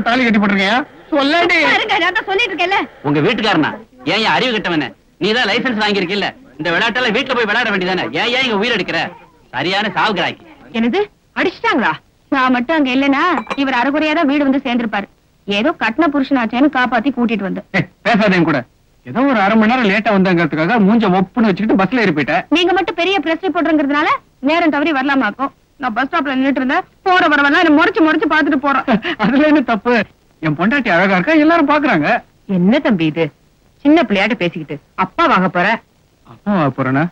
தாலி கட்டி போட்டிருக்கியா? உங்க வீட்டுக்காரனா? ஏன் அறிவு கட்டவன? நீதான் லைசன்ஸ் வாங்கியிருக்கில்ல, இந்த விளையாட்டெல்லாம் வீட்டுல போய் விளையாட வேண்டியதானே? ஏன் இங்க உயிர் எடுக்கிற? சரியான சாவுகிறாய்க்கு. என்னது அடிச்சுட்டாங்களா? நான் மட்டும் அங்க இல்லனா இவர் அரைகுறையாதான் வீடு வந்து சேர்ந்திருப்பாரு. ஏதோ கட்டின புருஷனாச்சேன்னு காப்பாத்தி கூட்டிட்டு வந்து. பேசாதேன் கூட. ஏதோ ஒரு அரை மணி நேரம் லேட்டா வந்தங்கிறதுக்காக மூஞ்ச ஒப்புன்னு வச்சுக்கிட்டு பஸ்ல ஏறி போயிட்டேன். நீங்க மட்டும் பெரிய பிரஸ் ரிப்போர்ட்ங்கிறதுனால நேரம் தவறி வரலாமாக்கும். நான் பஸ் ஸ்டாப்ல நின்னுட்டு இருந்தேன். போற வரவெல்லாம் என்ன முறைச்சு பாத்துட்டு போறேன். அதுல என்ன தப்பு? என் பொண்டாட்டி அழகா இருக்கா, எல்லாரும் பாக்குறாங்க. என்ன தம்பி இது? சின்ன பிள்ளையாட்ட பேசிக்கிட்டு அப்பா வாங்க போற? அப்பா வாங்க போறேனா?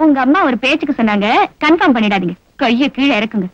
உங்க அம்மா ஒரு பேச்சுக்கு சொன்னாங்க, கன்ஃபார்ம் பண்ணிடாதீங்க. கைய கீழே இறக்குங்க.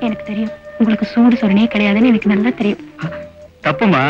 எனக்கு தெரியும் உங்களுக்கு சூடு சொரணே கிடையாதுன்னு எனக்கு நல்லா தெரியும். தப்புமா?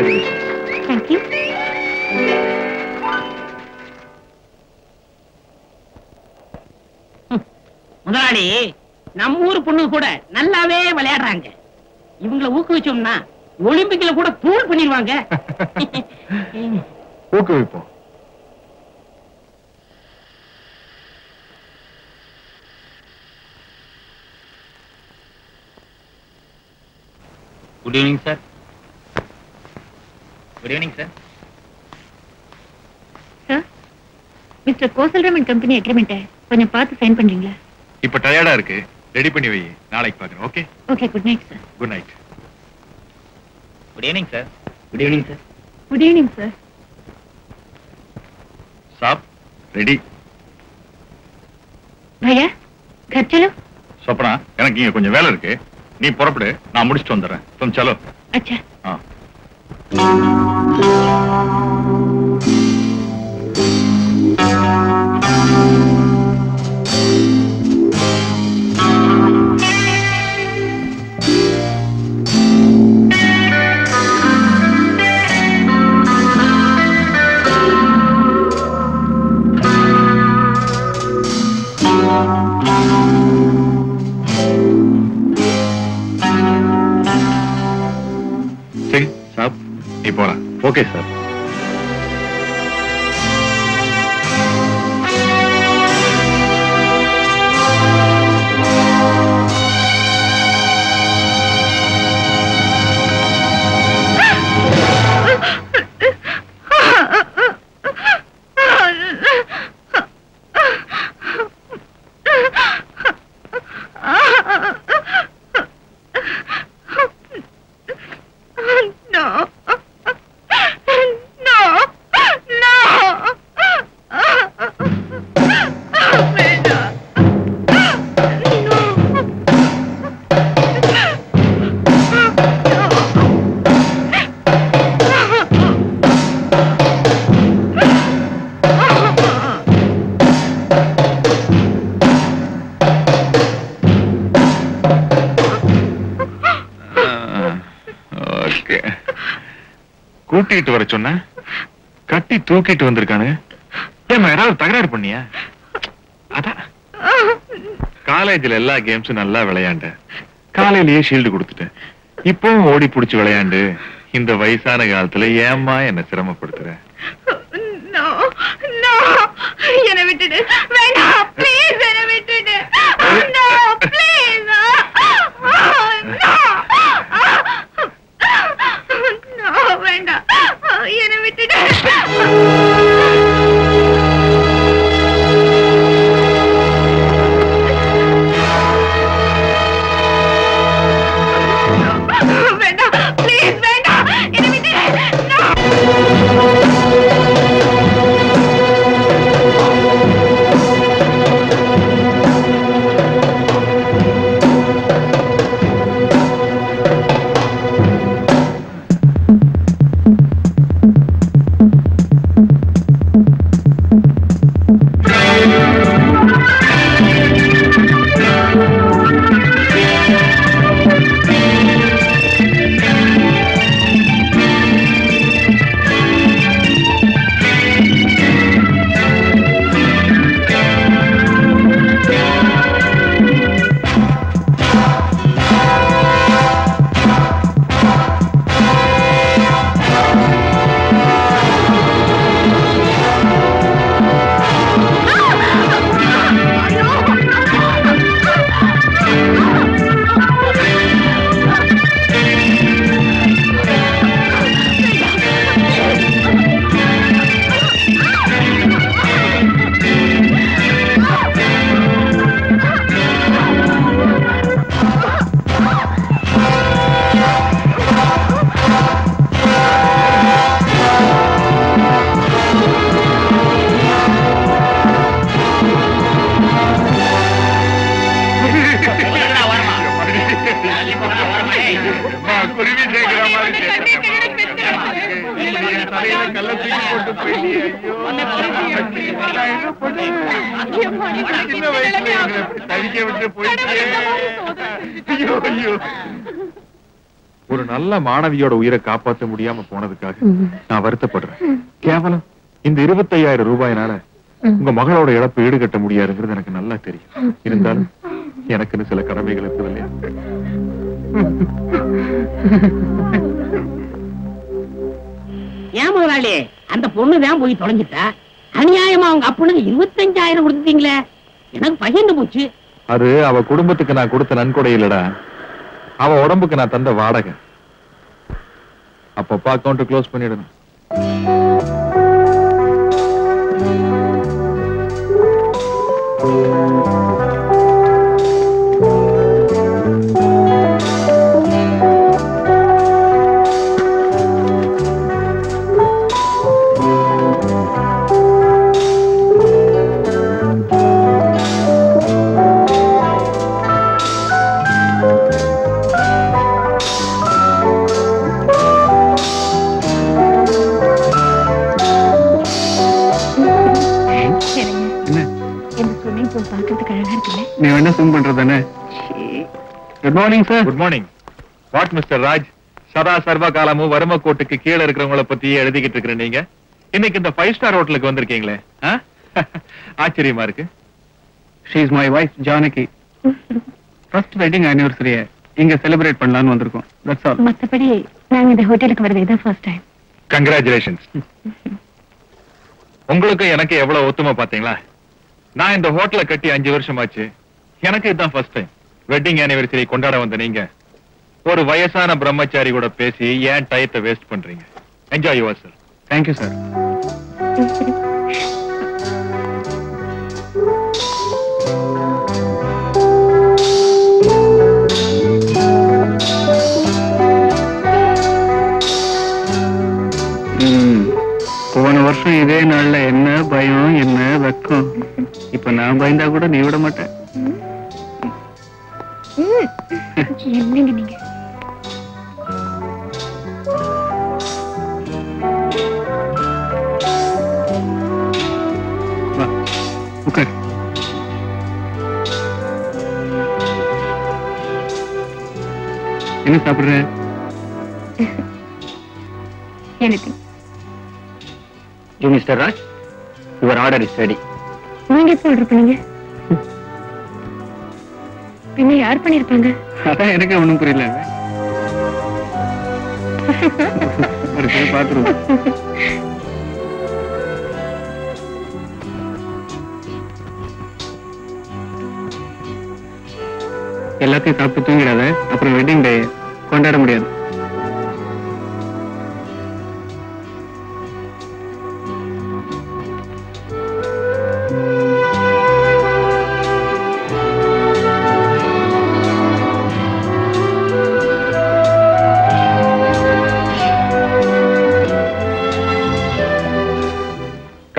கங்க்ராச்சுலேஷன். தேங்க்யூ. முதலாளி, நம்ம ஊர் பொண்ணு கூட நல்லாவே விளையாடுறாங்க. இவங்களை ஊக்குவிச்சோம்னா ஒலிம்பிக்ல கூட தூள் பண்ணிடுவாங்க. ஊக்குவிப்போம். Good evening sir. Good evening sir. Sir, mister Kosalraman company agreement கொஞ்சம் பார்த்து சைன் பண்றீங்களா? இப்ப டயர்டா இருக்கு, ரெடி பண்ணி வை, நாளைக்கு பாக்குறேன். Okay okay, good night sir. Good night. Good evening sir. Good evening sir. Good evening sir. சாப் ரெடி. भैया घर चलो. சொப்பனா, எனக்கு இங்க கொஞ்சம் வேலை இருக்கு, நீ புறப்படு, நான் முடிச்சுட்டு வந்துடுறேன். तुम चलो. अच्छा. हाँ. सिंह साहब, நீ போலாம். Okay sir. கூட்டிட்டு வர சொன்ன, கட்டி தூக்கிட்டு வந்திருக்கானு. ஏமா யாராவது தகராறு பண்ணியா? அதான் காலேஜ்ல எல்லா கேம்ஸும் நல்லா விளையாண்ட, காலையிலேயே ஷீல்டு கொடுத்துட்டேன். இப்பவும் ஓடி புடிச்சு விளையாண்டு இந்த வயசான காலத்துல ஏமா என்ன சிரமப்படுத்துற? என்ன விட்டுடு, வேண்டாம் ப்ளீஸ், என்ன விட்டுடு. நோ ப்ளீஸ், நோ வேண்டாம், என்ன விட்டுடு. வேண்டாம் ப்ளீஸ், வேண்டாம், என்ன விட்டுடு. ஒரு நல்ல மாணவியோட உயிரை காப்பாற்ற முடியாம போனதுக்காக நான் வருத்தப்படுறேன். கேவலம் இந்த 25,000 ரூபாயினால உங்க மகளோட இழப்பு ஈடுகட்ட முடியாதுங்கிறது எனக்கு நல்லா தெரியும். இருந்தாலும் எனக்குன்னு சில கடமைகள் இருக்குது இல்லையா? ஏன் முதலாளி, அந்த பொண்ணுதான் போய் தொலைஞ்சிட்டா. அநியாயமா அவங்க அப்பனுக்கு 25,000 கொடுத்தீங்களே, எனக்கு பகிர்ந்து போச்சு. அது அவ குடும்பத்துக்கு நான் கொடுத்த நன்கொடை இல்லடா, அவ உடம்புக்கு நான் தந்த வாடகை. அப்பப்ப அக்கௌண்ட் க்ளோஸ் பண்ணிடணும். நீ என்ன சும் பண்றதானே? Good morning sir. Good morning. What mister Raj, சதா சர்வ காலமும் வறுமை கோட்டுக்கு கீழே இருக்கிறவங்கள பத்தி எழுதிக்கிட்டு இருக்கிற நீங்க இன்னைக்கு இந்த 5 ஸ்டார் ஹோட்டலுக்கு வந்திருக்கீங்களே, ஆச்சரியமா இருக்கு. She is my wife Janaki. First wedding anniversary இங்க செலிப்ரேட் பண்ணலாம்னு வந்திருக்கோம். That's all. மத்தபடி நாங்க இந்த ஹோட்டலுக்கு வரது இதான் ஃபர்ஸ்ட் டைம். கங்க்ராச்சுலேஷன்ஸ். உங்களுக்கு எனக்கு எவ்வளவு ஒத்துமை பாத்தீங்களா? நான் இந்த ஹோட்டலை கட்டி 5 வருஷமாச்சு. எனக்கு இதுதான் ஃபர்ஸ்ட் டைம். வெட்டிங் ஆனிவர்சரி கொண்டாட வந்த நீங்க ஒரு வயசான பிரம்மச்சாரி கூட பேசி ஏன் டயத்தை வேஸ்ட் பண்றீங்க? Enjoy your self. Thank you sir. போன வருஷம் இதே நாள்ல என்ன பயம் என்ன வெக்கம். இப்ப நான் பயந்தா கூட நீ விட மாட்டேன். என்னங்க நீங்க? வா உட்கார். என்ன சாப்பிடுற? anything. You Mr. Raj, your order is ready. நீங்க எப்ப ஆர்டர் பண்ணீங்க? பின்ன யார் பண்ணிருப்பாங்க? அதான் எனக்கு ஒண்ணும் புரியல. பாத்துருவோம். எல்லாத்தையும் சாப்பிட்டு தூங்கிடாத, அப்புறம் வெட்டிங் டே கொண்டாட முடியாது.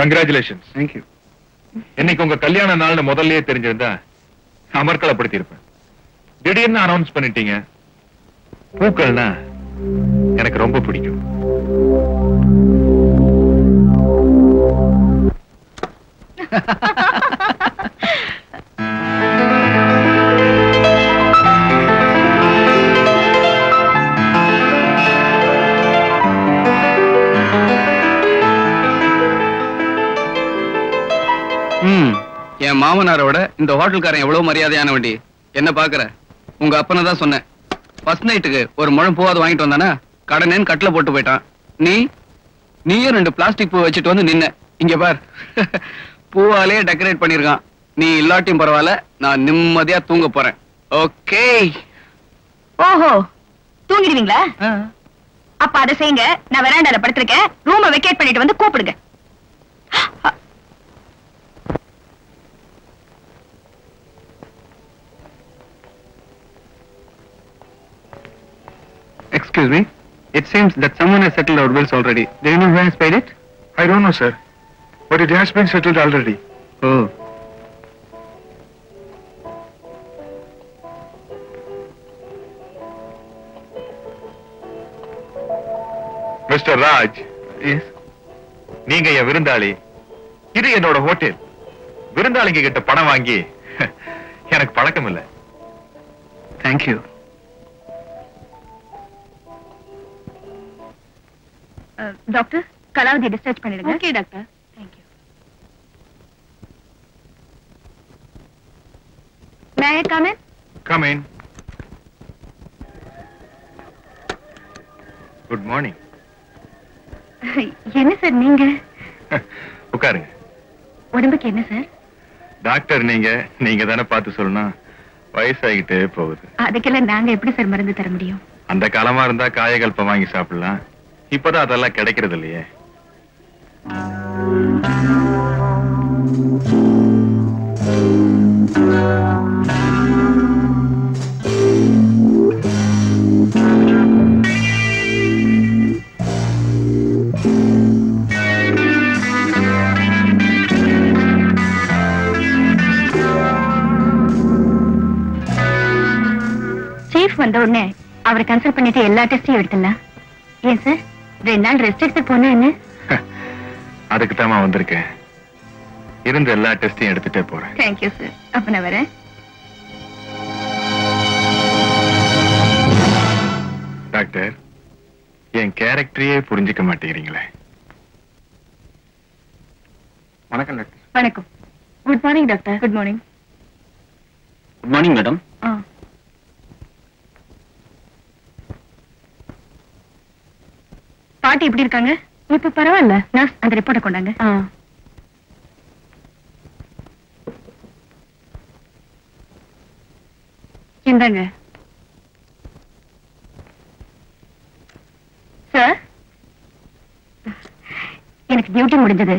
கங்க்ராச்சுலேஷன்ஸ். Thank you. இன்னைக்கு உங்க கல்யாண நாள்னு முதல்லயே தெரிஞ்சிருந்தா அமர்க்களப்படுத்தி இருப்பேன். திடீர்னு அனௌன்ஸ் பண்ணிட்டீங்க. பூக்கள்னா எனக்கு ரொம்ப பிடிக்கும். என் மாமனாரோட இந்த ஹோட்டல்காரன் எவ்வளவு மரியாதையான வண்டி. என்ன பாக்குற? உங்க அப்பனை தான் சொன்னேன். ஃபர்ஸ்ட் நைட்டுக்கு ஒரு முழம் பூவாது வாங்கிட்டு வந்தானா கடனேன்னு கட்டில போட்டு போயிட்டான். நீயும் 2 பிளாஸ்டிக் பூ வச்சுட்டு வந்து நின்ன. இங்க பார், பூவாலே டெக்கரேட் பண்ணிருக்கான். நீ இல்லாட்டியும் பரவாயில்ல, நான் நிம்மதியா தூங்க போறேன். ஓகே? ஓஹோ, தூங்கிடுவீங்களா? அப்ப அதை செய்யுங்க. நான் வெராண்டால படுத்திருக்கேன். ரூமை வெக்கேட் பண்ணிட்டு வந்து கூப்பிடுங்க. Excuse me. It seems that someone has settled our bills already. Do you know who has paid it? I don't know, sir. But it has been settled already. Oh. Mr. Raj, Yes. நீங்க என் விருந்தாளி. இது என்னோட hotel. விருந்தாளிங்க கிட்ட பணம் வாங்கி எனக்கு பழக்கம் இல்ல. Thank you. Doctor Kalavathi discharge பண்ணிடுங்க. Okay doctor. Thank you. May I come in? Come in. Good morning. என்ன சார் நீங்க? உட்காருங்க. உடம்புக்கு என்ன சார்? டாக்டர் நீங்க தானே பார்த்து சொல்லணும். வயசாகிட்டே போகுது. அதுக்கெல்லாம் நாங்க எப்படி சார் மருந்து தர முடியும்? அந்த காலமா இருந்தா காயகல்பம் வாங்கி சாப்பிடலாம். இப்பதான் அதெல்லாம் கிடைக்கிறது இல்லையே. சீஃப் வந்த உடனே அவரை கன்சல்ட் பண்ணிட்டு எல்லா டெஸ்டையும் எடுத்துடலாம். ஏன் சார் 2 நாள் ரெஸ்ட் எடுத்து போனா என்ன? அதுக்கு தாமா வந்திருக்கேன். இருந்த எல்லா டெஸ்டையும் எடுத்துட்டே போறேன். Thank you sir. அப்ப நான் வரேன். டாக்டர், என் கேரக்டரையே புரிஞ்சுக்க மாட்டேங்கிறீங்களே. வணக்கம் டாக்டர். வணக்கம். Good morning doctor. Good morning. Good morning madam. பாட்டி எப்படி இருக்காங்க? இப்ப பரவாயில்ல. நர்ஸ் அந்த ரிப்போர்ட்டை கொண்டாங்க. இந்தாங்க சார். எனக்கு டியூட்டி முடிஞ்சது.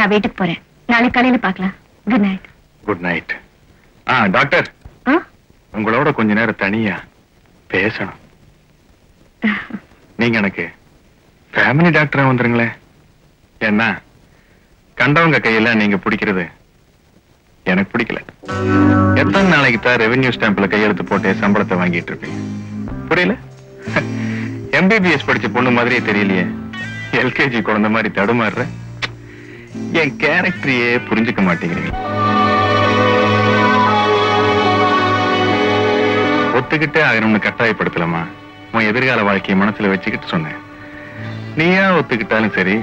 நான் வீட்டுக்கு போறேன். நாளைக்கு காலையில பார்க்கலாம். Good night. Good night. Doctor, உங்களோட கொஞ்ச நேரம் தனியா பேசணும். நீங்க எனக்கு ஃபேமிலி டாக்டரா வந்துருங்களே. என்ன கண்டவங்க கையில நீங்க பிடிக்கிறது எனக்கு பிடிக்கல. எத்தனை நாளைக்கு தான் ரெவென்யூ ஸ்டாம்ப்ல கையெழுத்து போட்டு சம்பளத்தை வாங்கிட்டு இருப்பீங்க? புரியல. MBBS படிச்ச பொண்ணு மாதிரியே தெரியலையே. LKG குழந்தை மாதிரி தடுமாறுற. என் கேரக்டரையே புரிஞ்சுக்க மாட்டேங்கிறீங்க. ஒத்துக்கிட்டே ஆகணும்னு கட்டாயப்படுத்தலாமா? உன் எதிர்கால வாழ்க்கையை மனசுல வச்சுக்கிட்டு சொன்னேன். நீயா ஒத்துக்கிட்டாலும் சரி,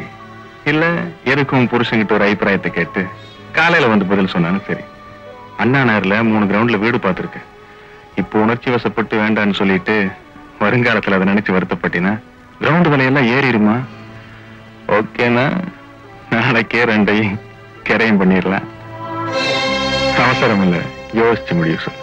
இல்ல எதுக்கும் புருஷங்கிட்ட ஒரு அபிப்பிராயத்தை கேட்டு காலையில வந்து பதில் சொன்னாலும் சரி. அண்ணா நகர்ல 3 கிரவுண்ட்ல வீடு பார்த்திருக்கேன். இப்போ உணர்ச்சி வசப்பட்டு வேண்டான்னு சொல்லிட்டு வருங்காலத்துல அதை நினைச்சு வருத்தப்பட்டினா கிரவுண்ட் விலையெல்லாம் ஏறிடுமா? ஓகேனா நாளைக்கே 2ஐயும் கரையும் பண்ணிடலாம். அவசரம் இல்ல, யோசிச்சு முடியும் சொல்லு.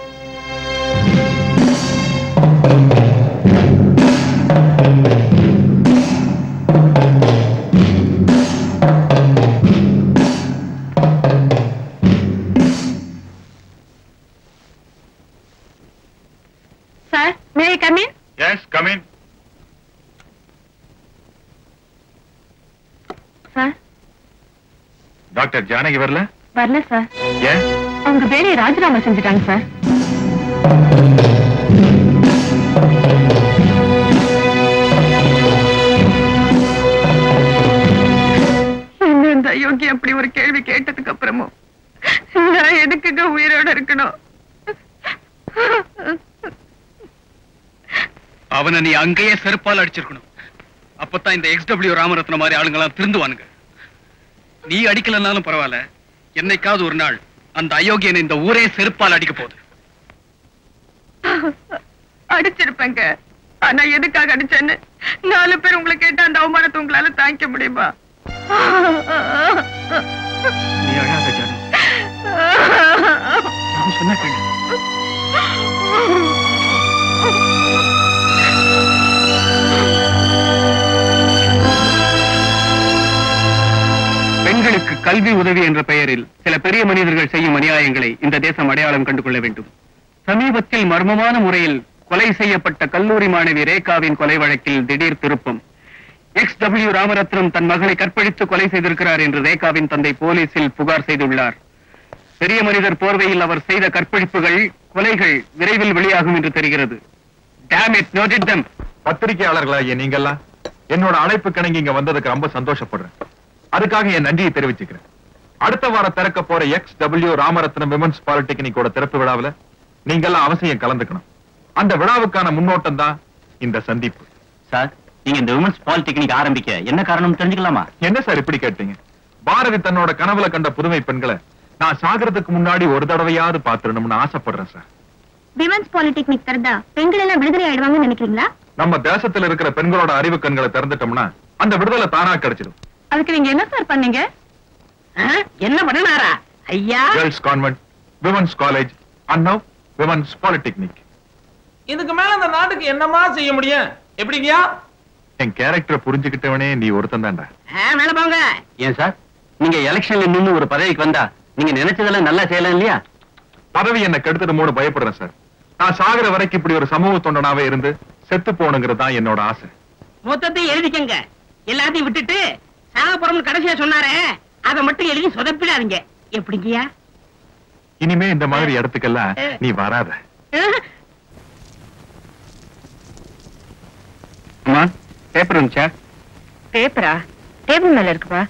Sir, may I come in? Yes, come in. Sir, doctor Janaki வரல? வரல சார். ஏன்? அவங்க வேலையை ராஜினாமா செஞ்சுட்டாங்க சார். இந்த அயோக்கி அப்படி ஒரு கேள்வி கேட்டதுக்கு அப்புறமும் நான் எதுக்குங்க உயிரோட இருக்கணும்? அவனை நீ அங்கேயே செருப்பால் அடிச்சிருக்கணும். அப்பதான் இந்த XW ராமரத்ன மாதிரி ஆளுங்கெல்லாம் திருந்துவானுங்க. நீ அடிக்கலன்னாலும் பரவாயில்ல, என்னைக்காவது ஒரு நாள் அந்த அயோக்கியனை இந்த ஊரே செருப்பால் அடிக்க போகுது. அடிச்சிருப்பேங்க. ஆனா எதுக்காக அடிச்சேன்னு 4 பேர் உங்களை கேட்ட அந்த அவமானத்தை உங்களால தாங்கிக்க முடியுமா? நீ அழாத ஜானு. நான் சொன்ன கேளு. பெண்களுக்கு கல்வி உதவி என்ற பெயரில் சில பெரிய மனிதர்கள் செய்யும் அநியாயங்களை இந்த தேசம் அடையாளம் கண்டு கொள்ள வேண்டும். சமீபத்தில் மர்மமான முறையில் கொலை செய்யப்பட்ட கல்லூரி மாணவி ரேகாவின் கொலை வழக்கில் திடீர் திருப்பம். XW ராமரத்னம் தன் மகளை கற்பழித்து கொலை செய்திருக்கிறார் என்று ரேகாவின் தந்தை போலீசில் புகார் செய்துள்ளார். பெரிய மனிதர் போர்வையில் அவர் செய்த கற்பழிப்புகள், கொலைகள் விரைவில் வெளியாகும் என்று தெரிகிறது. Damn it, noted them. பத்திரிகையாளர்களாகிய நீங்கெல்லாம் என்னோட அழைப்பு கணங்கி இங்க வந்ததுக்கு ரொம்ப சந்தோஷப்படுறேன். அதுக்காக என் நன்றியை தெரிவிச்சுக்கிறேன். அடுத்த வாரம் திறக்க போற XW ராமரத்னம் விமன்ஸ் பாலிடெக்னிக்கோட திறப்பு விழாவில் நீங்கெல்லாம் அவசியம் கலந்துக்கணும். அந்த விழாவுக்கான முன்னோட்டம் தான் இந்த சந்திப்பு. சார், நீங்க இந்த விமன்ஸ் பாலிடெக்னிக் ஆரம்பிக்க என்ன காரணம் தெரிஞ்சுக்கலாமா? என்ன சார் இப்படி கேட்டீங்க? பாரதி தன்னோட கனவுல கண்ட புதுமை பெண்களை நான் சாகிறதுக்கு முன்னாடி ஒரு தடவையாவது பாத்துறணும்னு ஆசைப்படுறேன் சார். விமன்ஸ் பாலிடெக்னிக் திறந்தா பெண்கள் எல்லாம் விடுதலை ஆயிடுவாங்கன்னு நினைக்கிறீங்களா? நம்ம தேசத்துல இருக்கிற பெண்களோட அறிவு கண்களை திறந்துட்டோம்னா அந்த விடுதலை தானா கிடைச்சிடும். அதுக்கு நீங்க என்ன சார் பண்ணீங்க? என்ன பண்ணனாரா ஐயா? Girls convent, women's college, and நவ விமன்ஸ் பாலிடெக்னிக். இதுக்கு மேல இந்த நாட்டுக்கு என்னமா செய்ய முடியும்? எப்படிங்கயா? என் கேரக்டரை புரிஞ்சுக்கிட்டவனே நீ ஒருத்தன் தான்டா. மேல போங்க. ஏன் சார், நீங்க எலெக்ஷன்ல நின்னு ஒரு பதவிக்கு வந்தா நீங்க நினைச்சதெல்லாம் நல்லா செய்யலாம் இல்லையா? பதவி என்ன கெடுத்துட்டு பயப்படுறேன் சார். நான் சாகிற வரைக்கும் இப்படி ஒரு சமூக தொண்டனாவே இருந்து செத்து போகணுங்கிறது தான் என்னோட ஆசை. மொத்தத்தையும் எழுதிக்கங்க. எல்லாத்தையும் விட்டுட்டு சாகப்புறம் கடைசியா சொன்னாரே அதை மட்டும் எழுதி சொதப்பிடாதீங்க. எப்படிங்கயா? இனிமே இந்த மாதிரி இடத்துக்கெல்லாம் நீ வராத. பேப்பர் இருந்துச்சா? பேப்பரா? டேபிள் மேல இருக்குப்பா.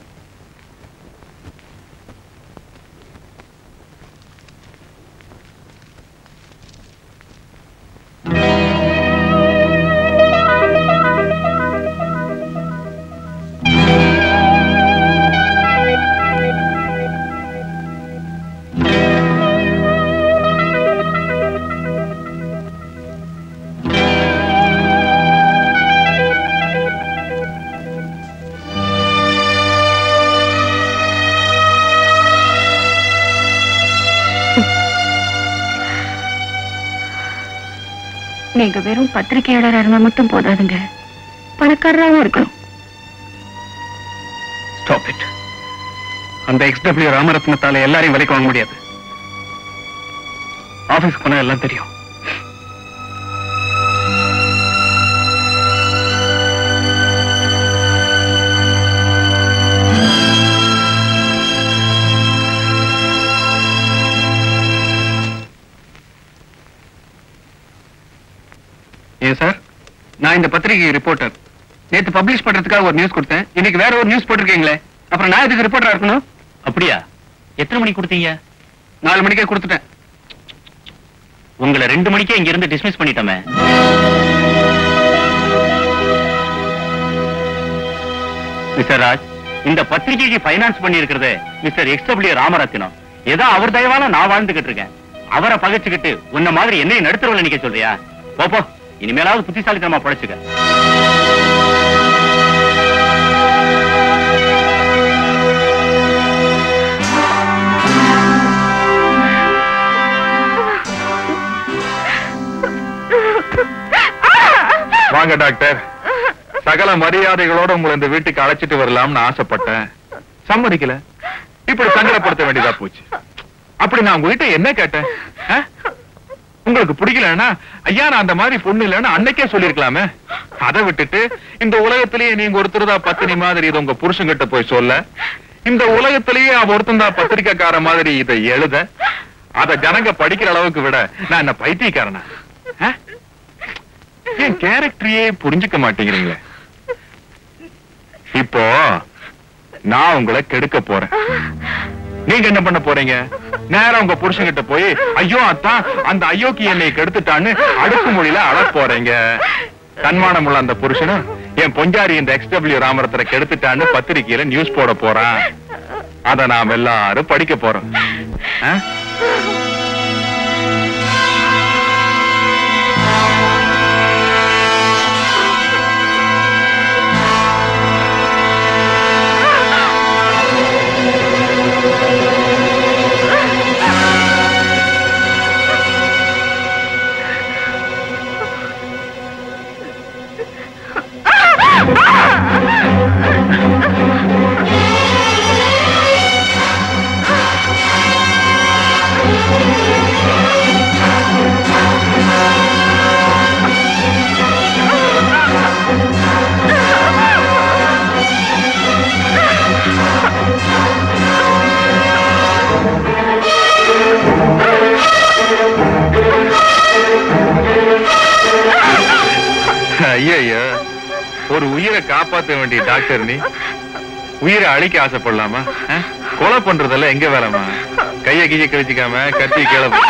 நீங்க வெறும் பத்திரிகையாளராக இருந்தா மட்டும் போதாதுங்க, பணக்காரராகவும் இருக்கணும். Stop it. அந்த XW ராமரத்னத்தால எல்லாரையும் விலைக்கு வாங்க முடியாது. ஆபீஸ்க்கு போனா எல்லாம் தெரியும். ஏன் சார், நான் இந்த பத்திரிகை ரிப்போர்ட்டர். நேத்து பப்ளிஷ் பண்றதுக்காக ஒரு நியூஸ் கொடுத்தேன். இன்னைக்கு வேற ஒரு நியூஸ் போட்டிருக்கீங்களே, அப்புறம் நான் இதுக்கு ரிப்போர்ட்டரா இருக்கணும்? அப்படியா? எத்தனை மணிக்கு கொடுத்தீங்க? 4 மணிக்கே கொடுத்துட்டேன். உங்களை 2 மணிக்கே இங்க இருந்து டிஸ்மிஸ் பண்ணிட்டோமே. மிஸ்டர் ராஜ், இந்த பத்திரிகைக்கு பைனான்ஸ் பண்ணி இருக்கிறது மிஸ்டர் XW ராமரத்னம். ஏதோ அவர் தயவால நான் வாழ்ந்துகிட்டு இருக்கேன். அவரை பகைச்சுக்கிட்டு உன்ன மாதிரி என்னை நடுத்தரவுல நிக்க சொல்றியா? போப்போ, இனிமேலாவது புத்திசாலித்தனமா படைச்சுக்க. வாங்க டாக்டர். சகல மரியாதைகளோட உங்களை இந்த வீட்டுக்கு அழைச்சிட்டு வரலாம்னு ஆசைப்பட்டேன். சம்மதிக்கல. இப்படி சங்கடப்படுத்த வேண்டியதா போச்சு. அப்படி நான் உங்ககிட்ட என்ன கேட்டேன்? உங்களுக்கு பிடிக்கலன்னா ஐயா நான் அந்த மாதிரி பொண்ணு இல்லைன்னு அன்னைக்கே சொல்லிருக்கலாமே. அதை விட்டுட்டு இந்த உலகத்திலேயே நீங்க ஒருத்தர் தான் பத்தினி மாதிரி இதை உங்க புருஷன்கிட்ட போய் சொல்ல, இந்த உலகத்திலேயே அவ ஒருத்தன் தான் பத்திரிக்கைக்கார மாதிரி இதை எழுத, அத ஜனங்க படிக்கிற அளவுக்கு விட நான் என்ன பைத்தியக்காரனா? என் கேரக்டரையே புரிஞ்சுக்க மாட்டேங்கிறீங்களே. இப்போ நான் உங்களை கெடுக்க போறேன். நீங்க என்ன பண்ண போறீங்க? நேரா உங்க புருஷன்கிட்ட போய் ஐயோ அத்தான் அந்த ஐயோக்கு என்னை கெடுத்துட்டான்னு அடுக்கு மொழியில அழ போறீங்க. தன்மானம் உள்ள அந்த புருஷனும் என் பொஞ்சாரி இந்த XW ராமரத்னை கெடுத்துட்டான்னு பத்திரிகையில நியூஸ் போட போறான். அத நாம் எல்லாரும் படிக்க போறோம். ஐயா, ஒரு உயிரை காப்பாற்ற வேண்டிய டாக்டர் நீ உயிரை அழிக்க ஆசைப்படலாமா? கொலை பண்றதெல்லாம் எங்க வேலைமா? கைய கைய கழிச்சுக்காம கத்தி கிளம்ப.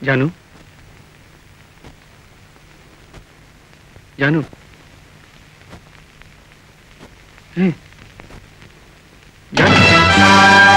ஜானு ஜானு ஜானு